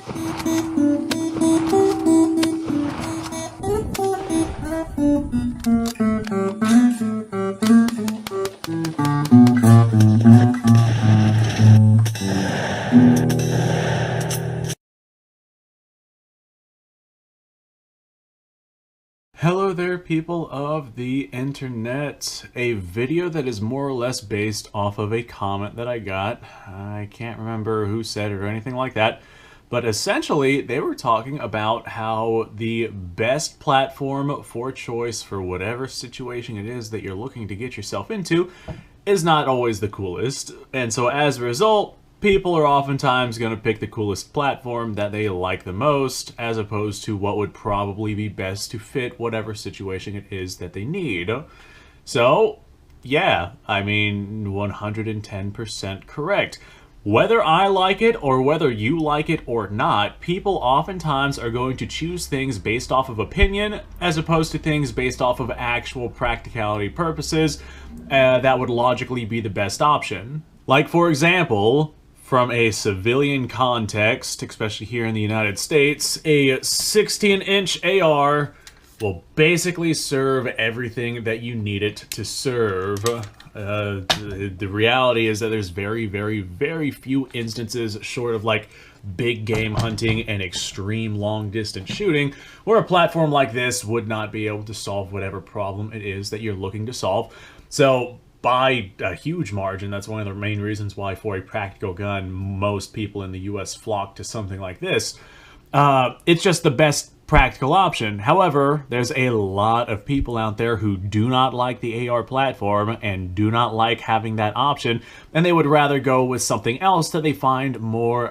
Hello there, people of the internet. A video that is more or less based off of a comment that I got. I can't remember who said it or anything like that, but essentially they were talking about how the best platform for choice for whatever situation it is that you're looking to get yourself into is not always the coolest. And so as a result, people are oftentimes going to pick the coolest platform that they like the most, as opposed to what would probably be best to fit whatever situation it is that they need. So, yeah, I mean, 110% correct. Whether I like it or whether you like it or not, people oftentimes are going to choose things based off of opinion as opposed to things based off of actual practicality purposes that would logically be the best option. Like, for example, from a civilian context, especially here in the United States, a 16-inch AR will basically serve everything that you need it to serve. The reality is that there's very, very, very few instances short of like big game hunting and extreme long-distance shooting where a platform like this would not be able to solve whatever problem it is that you're looking to solve. So by a huge margin, that's one of the main reasons why for a practical gun, most people in the US flock to something like this. It's just the best practical option. However, there's a lot of people out there who do not like the AR platform and do not like having that option, and they would rather go with something else that they find more,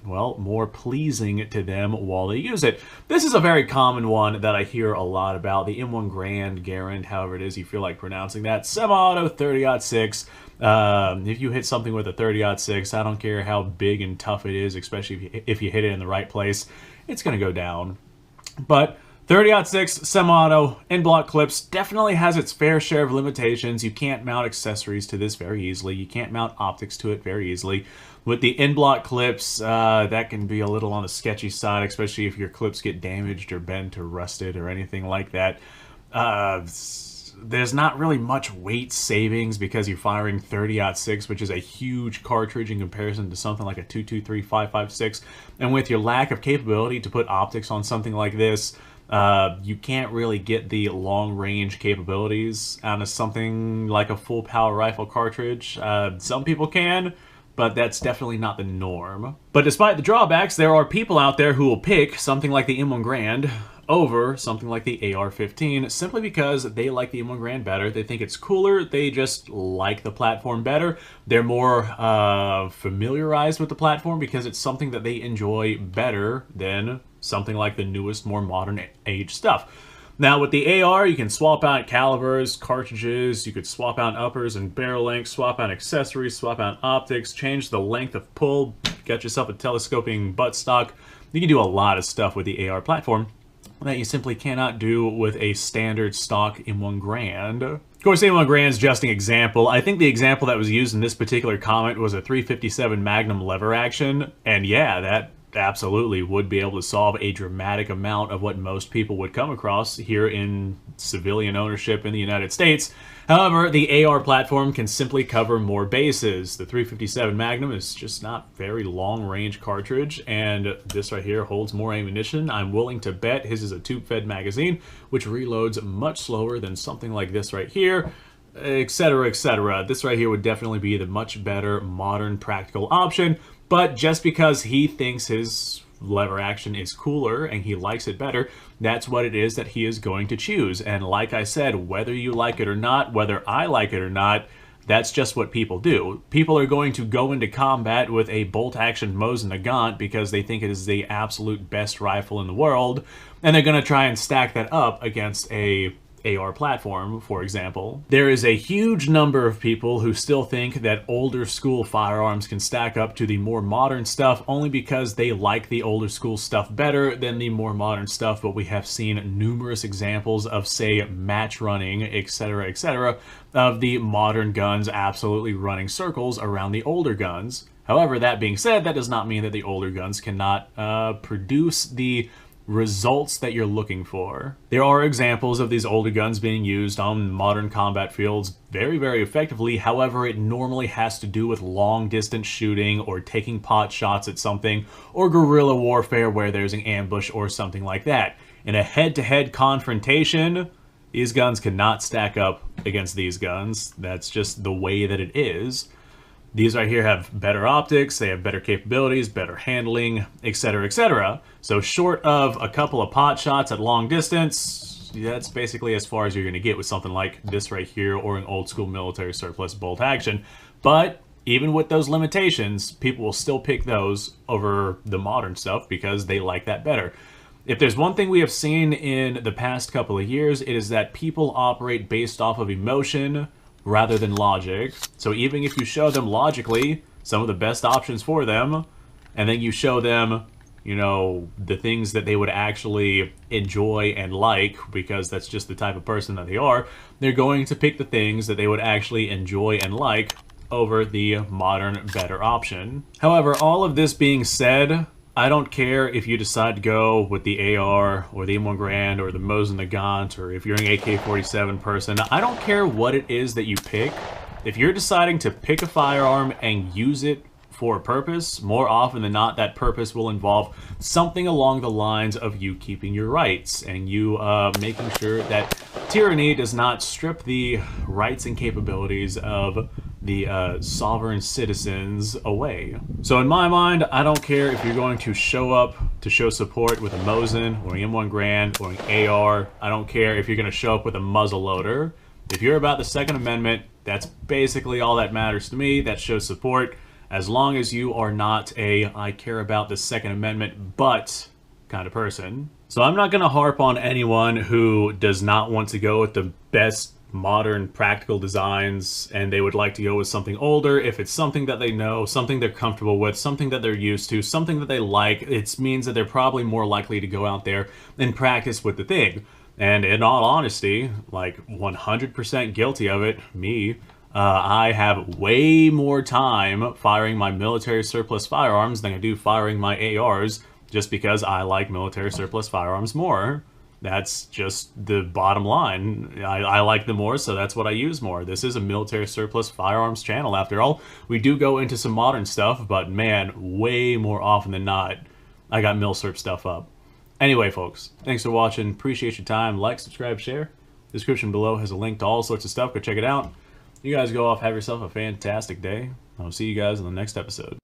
more pleasing to them while they use it. This is a very common one that I hear a lot about, the M1 Garand, however it is you feel like pronouncing that, semi-auto 30-06. If you hit something with a 30-06, I don't care how big and tough it is, especially if you hit it in the right place, it's going to go down. But 30-06 semi-auto in-block clips definitely has its fair share of limitations. You can't mount accessories to this very easily. You can't mount optics to it very easily. With the in-block clips, that can be a little on the sketchy side, especially if your clips get damaged or bent or rusted or anything like that. There's not really much weight savings because you're firing 30-06, which is a huge cartridge in comparison to something like a 223 5.56. And with your lack of capability to put optics on something like this, you can't really get the long-range capabilities out of something like a full power rifle cartridge. Some people can, but that's definitely not the norm. But despite the drawbacks, there are people out there who will pick something like the M1 Garand over something like the AR-15 simply because they like the M1 Garand better. They think it's cooler. They just like the platform better. They're more familiarized with the platform because it's something that they enjoy better than something like the newest, more modern age stuff. Now with the AR, you can swap out calibers, cartridges, you could swap out uppers and barrel lengths, swap out accessories, swap out optics, change the length of pull, get yourself a telescoping buttstock. You can do a lot of stuff with the AR platform that you simply cannot do with a standard stock M1 Garand. Of course, M1 Garand is just an example. I think the example that was used in this particular comment was a 357 Magnum lever action, and yeah, that absolutely would be able to solve a dramatic amount of what most people would come across here in civilian ownership in the United States. However, the AR platform can simply cover more bases. The 357 Magnum is just not very long-range cartridge, and this right here holds more ammunition. I'm willing to bet his is a tube-fed magazine, which reloads much slower than something like this right here, etc., etc. This right here would definitely be the much better modern practical option, but just because he thinks his lever action is cooler and he likes it better, that's what it is that he is going to choose. And like I said, whether you like it or not, whether I like it or not, that's just what people do. People are going to go into combat with a bolt-action Mosin Nagant because they think it is the absolute best rifle in the world, and they're going to try and stack that up against a AR platform, for example. There is a huge number of people who still think that older school firearms can stack up to the more modern stuff only because they like the older school stuff better than the more modern stuff, but we have seen numerous examples of, say, match running, etc., of the modern guns absolutely running circles around the older guns. However, that being said, that does not mean that the older guns cannot produce the results that you're looking for. There are examples of these older guns being used on modern combat fields very, very effectively. However, it normally has to do with long distance shooting or taking pot shots at something, or guerrilla warfare where there's an ambush or something like that. In a head-to-head confrontation, these guns cannot stack up against these guns. That's just the way that it is. These right here have better optics, they have better capabilities, better handling, etc., etc. So short of a couple of pot shots at long distance, that's basically as far as you're going to get with something like this right here or an old school military surplus bolt action. But even with those limitations, people will still pick those over the modern stuff because they like that better. If there's one thing we have seen in the past couple of years, it is that people operate based off of emotion rather than logic. So even if you show them logically some of the best options for them, and then you show them, you know, the things that they would actually enjoy and like, because that's just the type of person that they are, they're going to pick the things that they would actually enjoy and like over the modern, better option. However, all of this being said, I don't care if you decide to go with the AR or the M1 Garand or the Mosin Nagant, or if you're an AK-47 person. I don't care what it is that you pick. If you're deciding to pick a firearm and use it for a purpose, more often than not, that purpose will involve something along the lines of you keeping your rights and you making sure that tyranny does not strip the rights and capabilities of the sovereign citizens away. So in my mind, I don't care if you're going to show up to show support with a Mosin or an M1 Garand or an AR. I don't care if you're going to show up with a muzzleloader. If you're about the Second Amendment, that's basically all that matters to me. That shows support. As long as you are not a I care about the Second Amendment but kind of person. So I'm not going to harp on anyone who does not want to go with the best modern practical designs and they would like to go with something older. If it's something that they know, something they're comfortable with, something that they're used to, something that they like, it means that they're probably more likely to go out there and practice with the thing. And in all honesty, like 100% guilty of it, me, I have way more time firing my military surplus firearms than I do firing my ARs, just because I like military surplus firearms more. That's just the bottom line. I like them more, so that's what I use more. This is a military surplus firearms channel, after all. We do go into some modern stuff, but man, way more often than not, I got mil-surp stuff up. Anyway, folks, thanks for watching. Appreciate your time. Like, subscribe, share. Description below has a link to all sorts of stuff. Go check it out. You guys go off, have yourself a fantastic day. I'll see you guys in the next episode.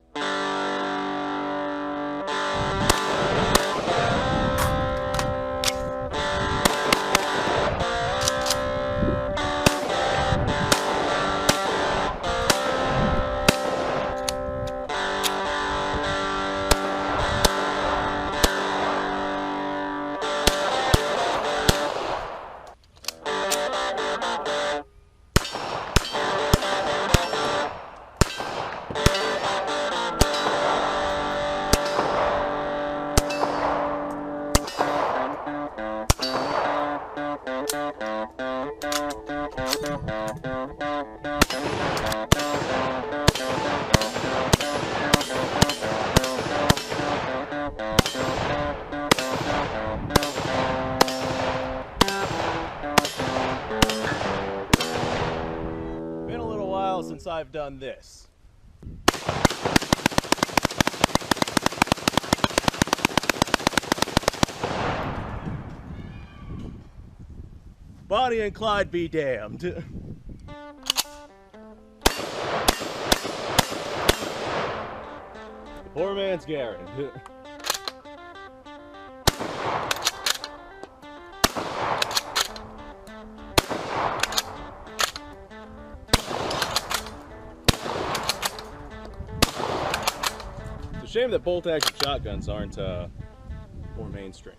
Since I've done this. Bonnie and Clyde be damned. The poor man's Garand. Shame that bolt action shotguns aren't more mainstream.